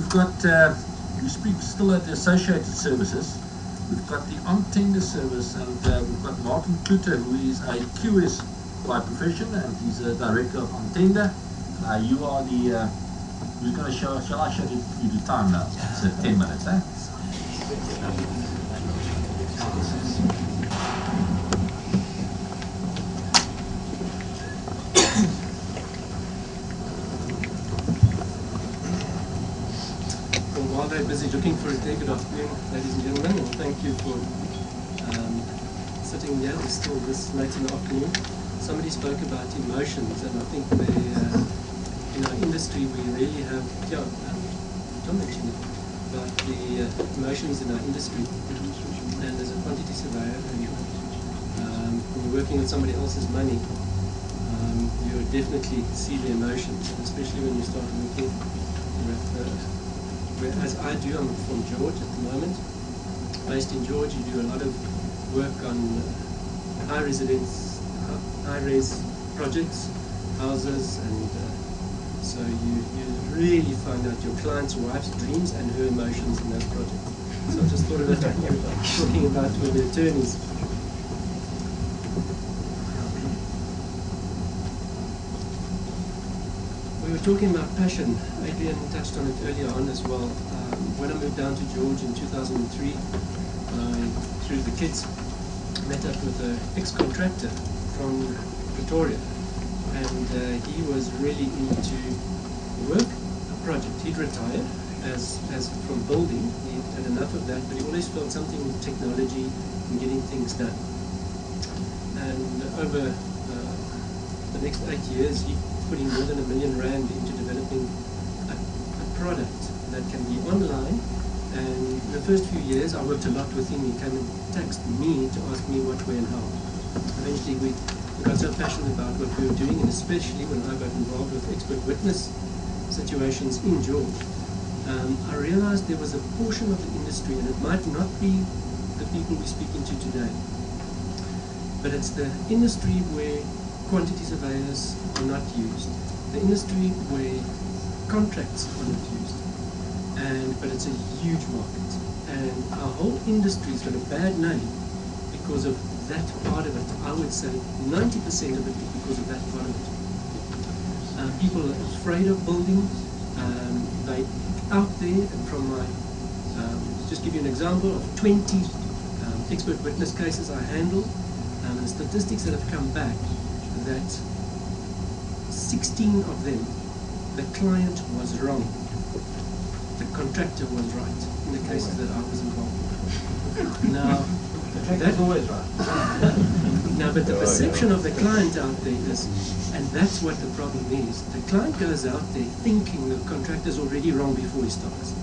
we've got, we speak still at the associated services. We've got the on-tender service, and we've got Martin Cloete, who is a QS by profession, and he's a director of on-tender. You are the, who's going to show, shall I show you the time now? It's 10 minutes, eh? While they're busy looking for a day, good afternoon, ladies and gentlemen, and thank you for sitting here. It's still this late in the afternoon. Somebody spoke about emotions, and I think in our industry we really have, John mentioned it, about the emotions in our industry. And as a quantity surveyor, and when you're working with somebody else's money, you definitely see the emotions, and especially when you start working with as I do. I'm from George at the moment, based in George. You do a lot of work on high-res projects, houses, and so you really find out your client's wife's dreams and her emotions in those projects. So I just thought of it talking about with the attorneys. We were talking about passion. Adrian touched on it earlier on as well. When I moved down to George in 2003, through the kids, met up with an ex-contractor from Pretoria, and he was really into work, a project. He'd retired as from building. He had enough of that, but he always felt something with technology and getting things done. And over the next 8 years, he putting more than R1 million into developing a product that can be online. And in the first few years I worked a lot with him. He came and texted me to ask me what, where and how. Eventually we got so passionate about what we were doing, and especially when I got involved with expert witness situations in George, I realized there was a portion of the industry, and it might not be the people we're speaking to today, but it's the industry where quantity surveyors are not used, the industry where contracts are not used, but it's a huge market, and our whole industry's got a bad name because of that part of it. I would say 90% of it is because of that part of it. People are afraid of building. They out there, and from my just give you an example of 20 expert witness cases I handle, the statistics that have come back, that 16 of them, the client was wrong, the contractor was right in the cases that I was involved with. Now, that's always right. Now, but the perception of the client out there is, and that's what the problem is. The client goes out there thinking the contractor's already wrong before he starts.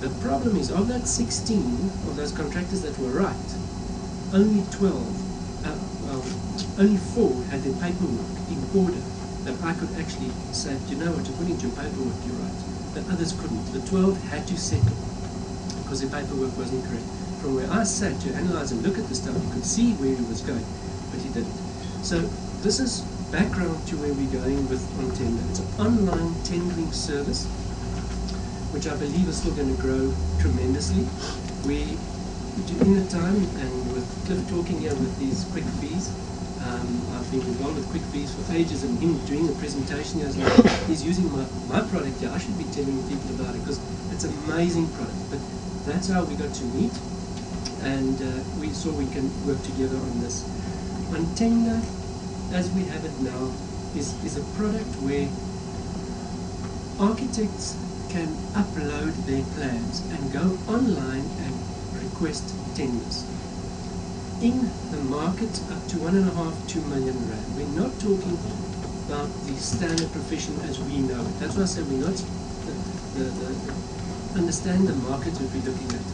The problem is, of that 16 of those contractors that were right, only 4 had their paperwork in order that I could actually say, do you know what, according to your paperwork, you're right. The others couldn't. The 12 had to settle because their paperwork wasn't correct. From where I sat to analyze and look at the stuff, you could see where he was going, but he didn't. So this is background to where we're going with on-tender. It's an online tendering service, which I believe is still going to grow tremendously. We do in the time, and with Cliff talking here with these quick fees, I've been involved with quick fees for ages, and him doing the presentation here, he's using my product here. I should be telling people about it because it's an amazing product. But that's how we got to meet, and we saw we can work together on this. On-tender, as we have it now, is a product where architects can upload their plans and go online and request tenders. In the market up to 1.5–2 million rand. We're not talking about the standard profession as we know it. That's why I say we're not understand the market that we're looking at.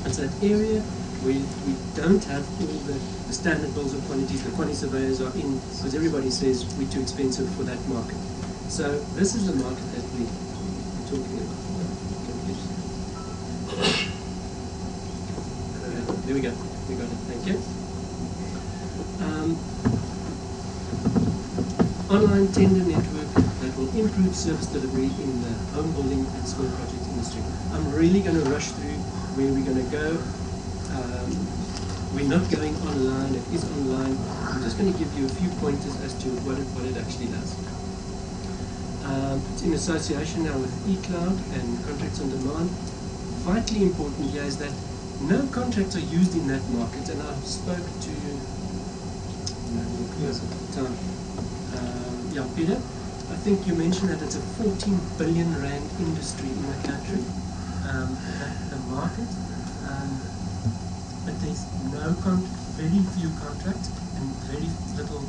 It's that area where we don't have all the standard bills of quantities. The quantity surveyors are in because everybody says we're too expensive for that market. So this is the market that we're talking about. There we go. We got it. Thank you. Online tender network that will will improve service delivery in the home building and small project industry. I'm really going to rush through where we're going to go. We're not going online, it is online. I'm just going to give you a few pointers as to what it actually does. It's in association now with eCloud and contracts on demand. Vitally important here is that no contracts are used in that market, and I spoke to Peter. I think you mentioned that it's a 14 billion rand industry in the country, the market, but there's very few contracts and very little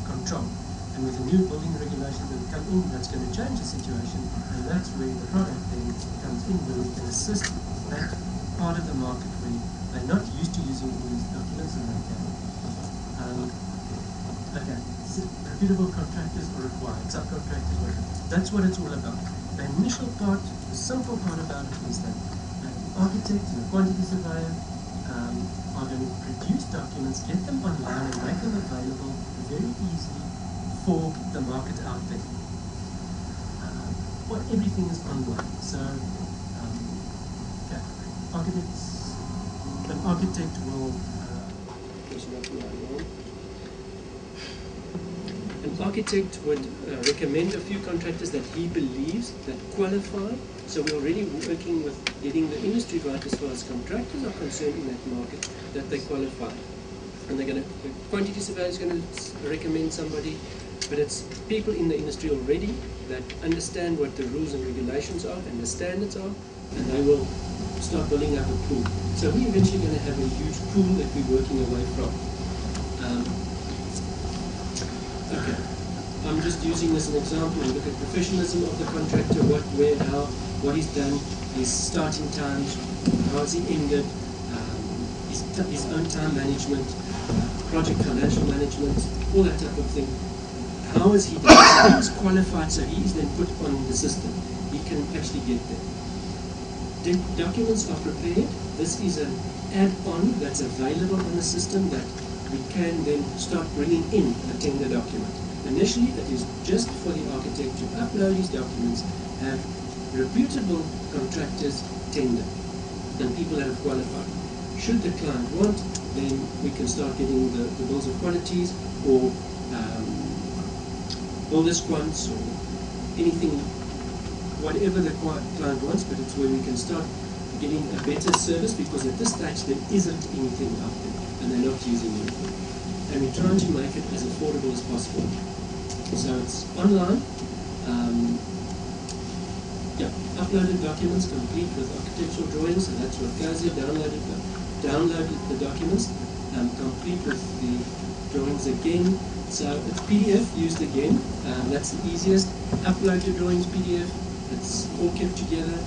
control. And with the new building regulations that come in, that's going to change the situation, and that's where the product then comes in, where we can assist that part of the market where they're not used to using all these documents and they can. Reputable contractors are required, subcontractors are required. That's what it's all about. The initial part, the simple part about it is that an architect and a quantity surveyor are going to produce documents, get them online and make them available very easily for the market out there. Everything is online. So an architect will would recommend a few contractors that he believes that qualify. So we're already working with getting the industry right as far as contractors are concerned in that market, that they qualify. And the quantity surveyor is going to recommend somebody, but it's people in the industry already that understand what the rules and regulations are and the standards are, and they will start building up a pool. So we're eventually going to have a huge pool that we're working away from. Okay, I'm just using this as an example. We look at professionalism of the contractor, what, where, how, what he's done, his starting times, how has he ended, his own time management, project financial management, all that type of thing. How is he done? He's qualified, so he is then put on the system. He can actually get there. Documents are prepared. This is an add-on that's available on the system that we can then start bringing in a tender document. Initially, it is just for the architect to upload his documents, have reputable contractors tender, and people that have qualified. Should the client want, then we can start getting the bills of quantities or builders quants or anything, whatever the client wants, but it's where we can start getting a better service, because at this stage there isn't anything out there and they're not using anything. And we're trying to make it as affordable as possible. So it's online. Uploaded documents complete with architectural drawings, and that's what goes here. Downloaded the documents, complete with the drawings again. So it's PDF used again. That's the easiest. Upload your drawings PDF. It's all kept together.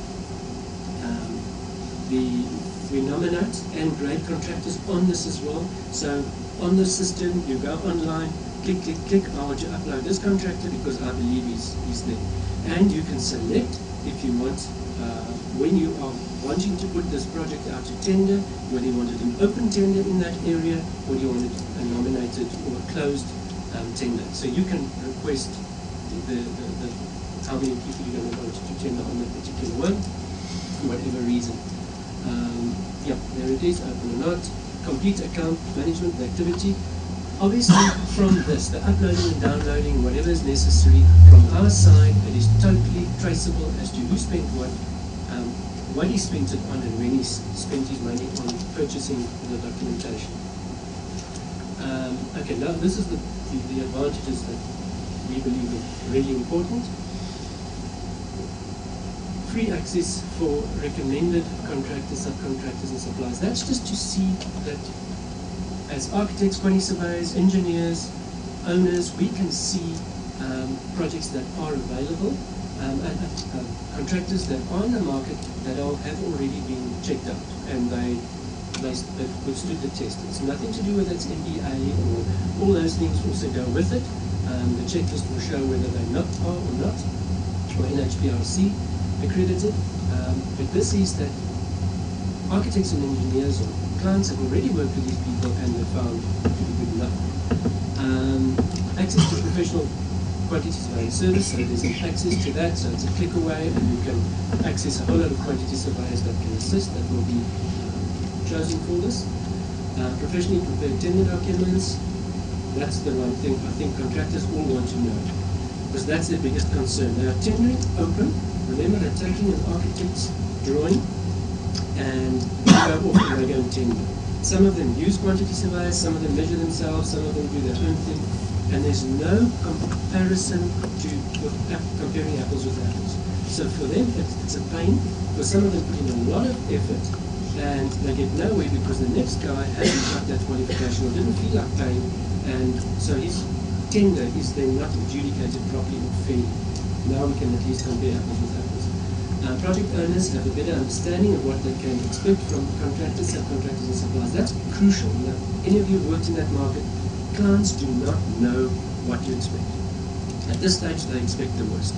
We nominate and grade contractors on this as well. So on the system, you go online, click, click, click. I want to upload this contractor because I believe he's there. And you can select if you want, when you are wanting to put this project out to tender, whether you wanted an open tender in that area, or you wanted a nominated or a closed tender. So you can request how many people you're going to want to tender on that particular one, for whatever reason. There it is, open or not. Complete account management activity. Obviously, from this, the uploading and downloading, whatever is necessary, from our side, it is totally traceable as to who spent what he spent it on, and when he spent his money on purchasing the documentation. Okay, now this is the advantages that we believe are really important. Free access for recommended contractors, subcontractors, and suppliers. That's just to see that as architects, quantity surveyors, engineers, owners, we can see projects that are available, and contractors that are in the market that have already been checked out, and they've withstood the test. It's nothing to do with its NDA, or all those things also go with it. The checklist will show whether they are or not, or NHPRC accredited. But this is that architects and engineers or clients have already worked with these people and they're found to be good enough. Access to professional quantity surveying service, so there's an access to that, so it's a click away, and you can access a whole lot of quantity surveyors that can assist, that will be chosen for this. Professionally prepared tender documents, that's the one thing I think contractors all want to know, because that's their biggest concern. They are tendering open. Remember, they're taking an architect's drawing and they go off and they go and tender. Some of them use quantity surveyors, some of them measure themselves, some of them do their own thing, and there's no comparison to comparing apples with apples. So for them, it's a pain, because some of them put in a lot of effort and they get nowhere because the next guy hasn't got that qualification or didn't feel like paying, and so his tender is then not adjudicated properly or fairly. Now we can at least compare apples with apples. Project owners have a better understanding of what they can expect from contractors, subcontractors and suppliers. That's crucial. Now, any of you who worked in that market, clients do not know what to expect. At this stage, they expect the worst.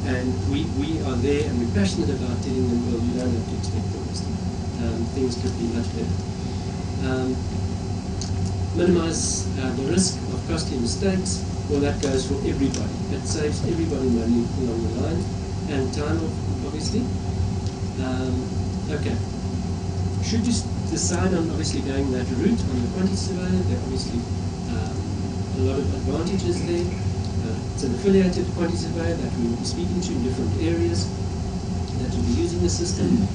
And we are there and we're passionate about telling them, well, you don't have to expect the worst. Things could be much better. Minimize the risk of costly mistakes. Well, that goes for everybody. It saves everybody money along the line and time, obviously. Okay. Should you decide on obviously going that route on the quantity surveyor, there are obviously a lot of advantages there. It's an affiliated quantity surveyor that we will be speaking to in different areas that will be using the system.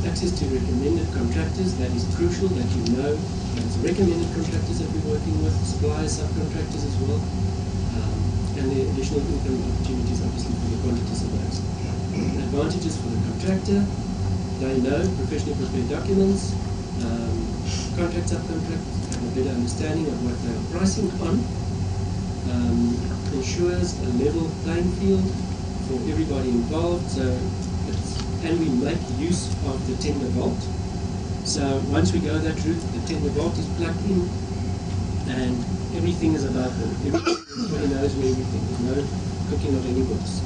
Access to recommended contractors, that is crucial, that you know that it's recommended contractors that we're working with, suppliers, subcontractors as well, and the additional income opportunities obviously for the quantity surveyors. Advantages for the contractor, they know professionally prepared documents, contract subcontractors have a better understanding of what they are pricing on, ensures a level playing field for everybody involved, and we make use of the tender vault. So once we go that route, the tender vault is plugged in and everything is available. Everybody knows where everything is. No cooking of any books.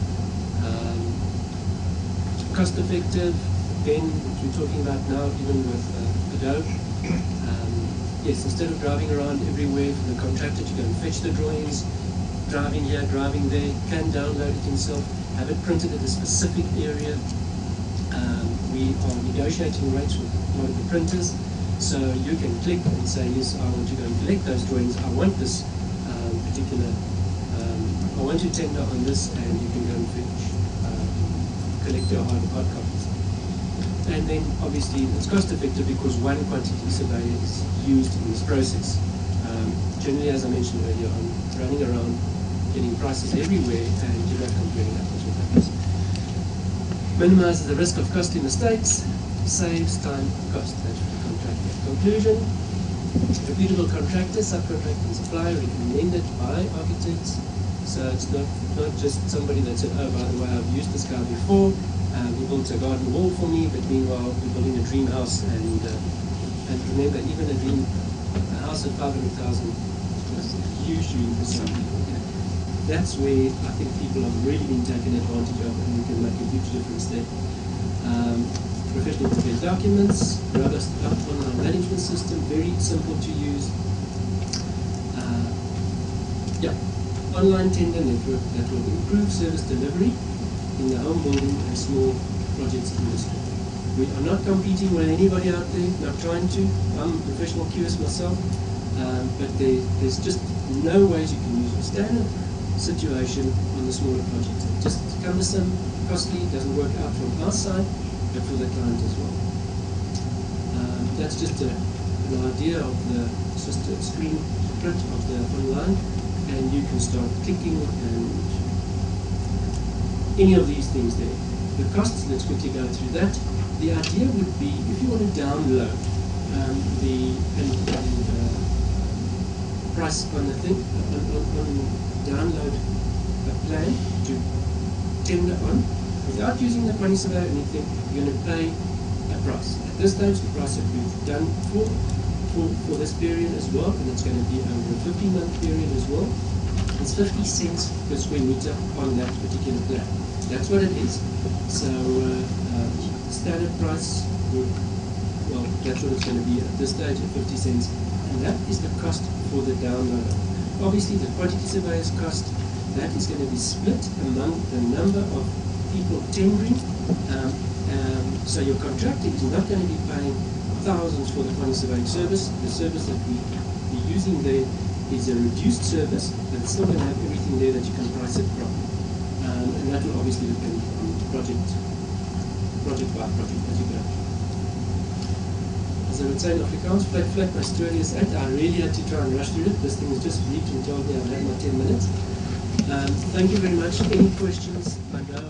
Cost effective, again, which we're talking about now, even with Adobe. Yes, instead of driving around everywhere for the contractor to go and fetch the drawings, driving here, driving there, can download it himself, have it printed at a specific area. We are negotiating rates with one of the printers, so you can click and say, yes, I want to go and collect those drawings, I want this particular, I want to tender on this, and you can go and fetch, collect your hard copies. And then obviously it's cost effective because one quantity surveyor is used in this process. Generally, as I mentioned earlier, I'm running around getting prices everywhere and you're not comparing apples with apples. Minimizes the risk of costly mistakes, saves time and cost. That's for the contractor. Conclusion, reputable contractor, subcontractor and supplier recommended by architects. So it's not just somebody that said, oh, by the way, I've used this guy before, he built a garden wall for me, but meanwhile we're building a dream house, and remember, even a house at 500,000 was a huge dream for some people. That's where I think people have really been taken advantage of, and we can make a huge difference there. Professionally prepared documents, robust online management system, very simple to use. Online tender network that will improve service delivery in the home building and small projects industry. We are not competing with anybody out there, not trying to. I'm a professional QS myself, but there's just no ways you can use a standard situation on the smaller projects. It's just cumbersome, costly, doesn't work out from our side, but for the client as well. That's just an idea of just a screen print of the online, and you can start clicking and any of these things there. The costs, let's quickly go through that. The idea would be, if you want to download the price on the thing, download a plan to tender on, without using the money survey or anything, you're going to pay a price. At this stage, the price that we've done for this period as well, and it's going to be over a 15-month period as well, it's 50 cents per square meter on that particular plan. That's what it is. So standard price, well, that's what it's going to be at this stage at 50 cents, and that is the cost for the downloader. Obviously, the quantity surveyor's cost, that is going to be split among the number of people tendering. So your contractor is not going to be paying thousands for the quantity surveying service. The service that we're using there is a reduced service, but it's still going to have everything there that you can price it properly. And that will obviously depend on project by project that you go. As I would say in Afrikaans, flat, my story is out. I really had to try and rush through it. This thing was just leaked and told me I've had my 10 minutes. Thank you very much. Any questions? I know